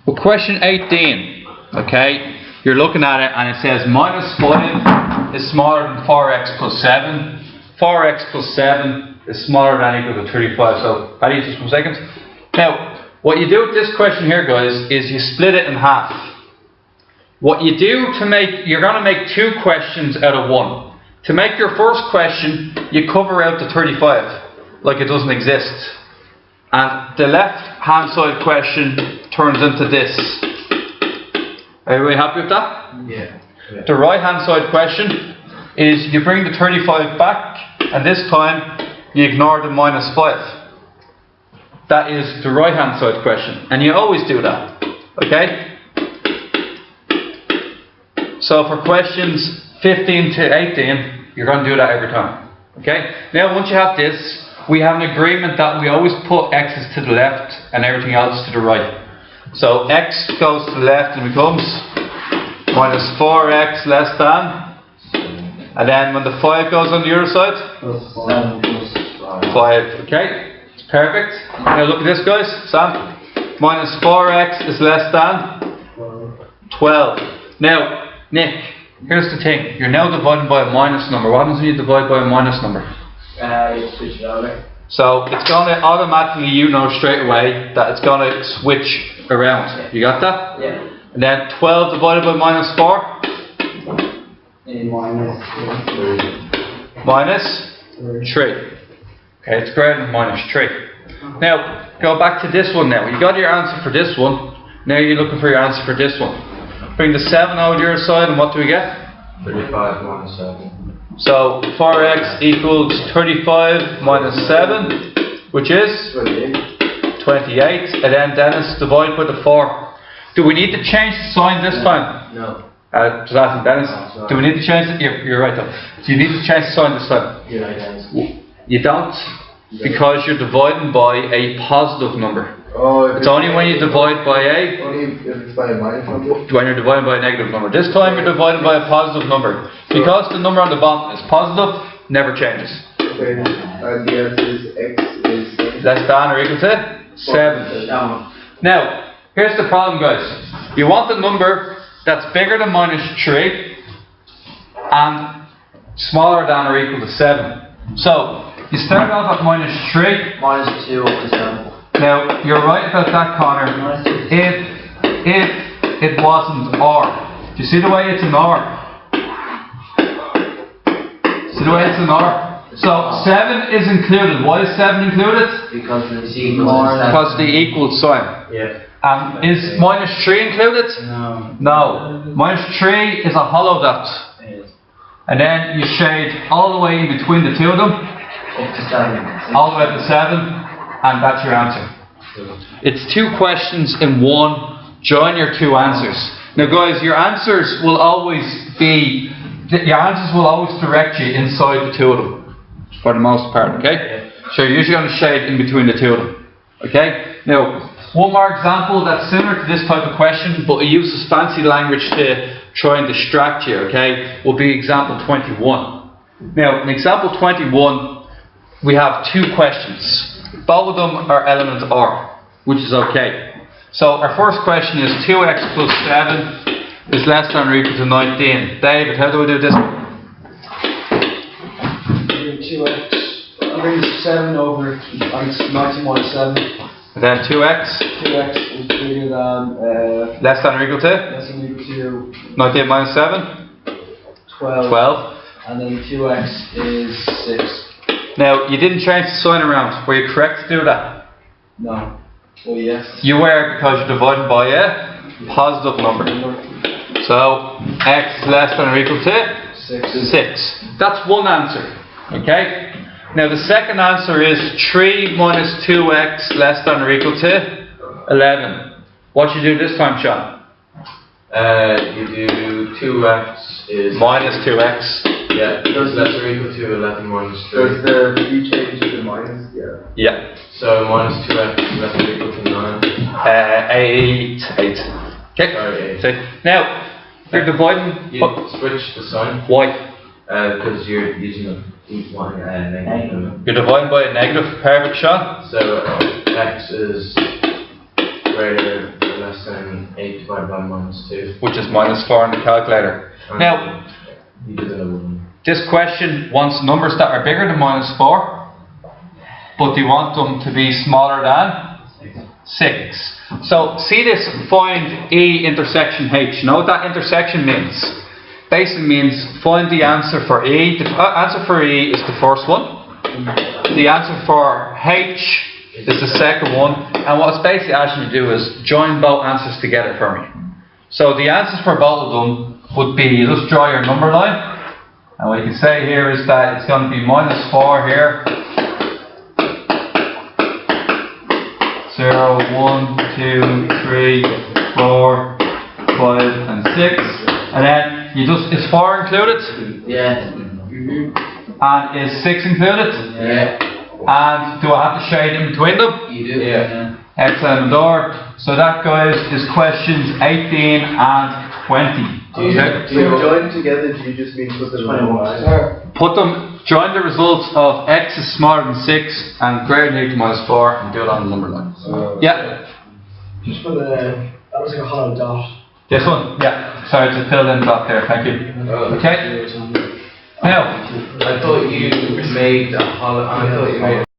Well, question 18, okay, you're looking at it and it says minus 5 is smaller than 4x plus 7. 4x plus 7 is smaller than or equal to 35. So, Paddy, just 1 second. Now, what you do with this question here, guys, is you split it in half. What you do to make, you're going to make 2 questions out of 1. To make your first question, you cover out the 35, like it doesn't exist. And the left-hand side question turns into this. Are you really happy with that? Yeah. The right-hand side question is you bring the 35 back, and this time you ignore the minus 5. That is the right-hand side question, and you always do that. Okay? So for questions 15 to 18, you're going to do that every time. Okay? Now, once you have this, we have an agreement that we always put x's to the left and everything else to the right. So x goes to the left and becomes minus 4x less than, and then when the 5 goes on the other side, 5. Okay? It's perfect. Now look at this, guys. Sam, minus 4x is less than 12. Now, Nick, here's the thing. You're now dividing by a minus number. What happens when you divide by a minus number? You switch it over. So it's going to automatically, you know straight away that it's going to switch around. Yeah. You got that? Yeah. And then 12 divided by minus 4? Minus 3. Okay, it's greater than minus 3. Now, go back to this one now. You got your answer for this one. Now you're looking for your answer for this one. Bring the 7 over the other side, and what do we get? 35 minus 7. So 4x equals 35 minus 7, which is 28. And then Dennis, divide by the 4. Do we need to change the sign this time? No. Just asking Dennis. No, Do we need to change it? You're right though. Do you need to change the sign this time? You're right, Dennis. You don't, because you're dividing by a positive number. Oh, It's only when you divide by a, only if it's by a minus number. when you're dividing by a negative number. This time you're dividing by a positive number. Because the number on the bottom is positive, never changes. Okay, and the answer is x is Less than or equal to 7. Now, here's the problem, guys. You want a number that's bigger than minus 3 and smaller than or equal to 7. So, you start off at minus 3. Minus 2 up to 7. Now, you're right about that, Connor. If it wasn't or. Do you see the way it's an or? See the way it's an or? So 7 is included. Why is 7 included? Because it's equal to 7. Because of the equal sign. Yeah. Is minus 3 included? No. No. Minus 3 is a hollow dot. And then you shade all the way in between the two of them. Up to 7. All the way up to 7. And that's your answer. It's 2 questions in one. Join your 2 answers. Now, guys, your answers will always direct you inside the 2 of them, for the most part. Okay. So you're usually going to shade in between the 2 of them. Okay. Now, one more example that's similar to this type of question, but it uses fancy language to try and distract you. Okay. Will be example 21. Now, in example 21, we have 2 questions. Both of them are element R, which is okay. So our first question is 2x plus 7 is less than or equal to 19. David, how do we do this? Bring 2x, bring 7 over, and it's 19 minus 7. And then 2x 2x is bigger than, less than or equal to less than or equal to 19 minus 7? 12. 12. And then 2x is 6. Now, you didn't change the sign around. Were you correct to do that? No. Oh, yes. You were, because you're dividing by a positive number. So, x is less than or equal to 6. That's one answer. Okay? Now, the second answer is 3 minus 2x less than or equal to 11. What you do this time, Sean? You do 2x is Minus 2x. yeah, because less or equal to 11 minus 3. Does the b change to the minus? Yeah. Yeah. So minus 2x is less or equal to 9. 8. Okay. Sorry, 8. So, now, you're dividing. You switch the sign Why? because you're using a negative. You're dividing by a negative. Perfect, Sean. So x is greater or less than 8 divided by -2. which is -4 in the calculator. And Now, you did another one. this question wants numbers that are bigger than -4, but they want them to be smaller than 6. So, see this, find E intersection H. You know what that intersection means? Basically means find the answer for E. The answer for E is the first one. The answer for H is the second one. And what it's basically asking you to do is join both answers together for me. So the answers for both of them would be, you just draw your number line. And what you can say here is that it's going to be -4 here. 0, 1, 2, 3, 4, 5, and 6. And then you just, is 4 included? Yeah. And is 6 included? Yeah. And do I have to shade in between them? You do? Yeah. Excellent, door. So that, guys, is questions 18 and 20. Do you join together? Do you just mean put them in one? Put them, join the results of x is smaller than 6 and greater than equal to -4 and do it on the number line. Yeah. Just for the, that looks like a hollow dot. This one? Yeah. Sorry, it's a filled in dot there, thank you. Okay. Now, I thought you made a hollow. I thought you made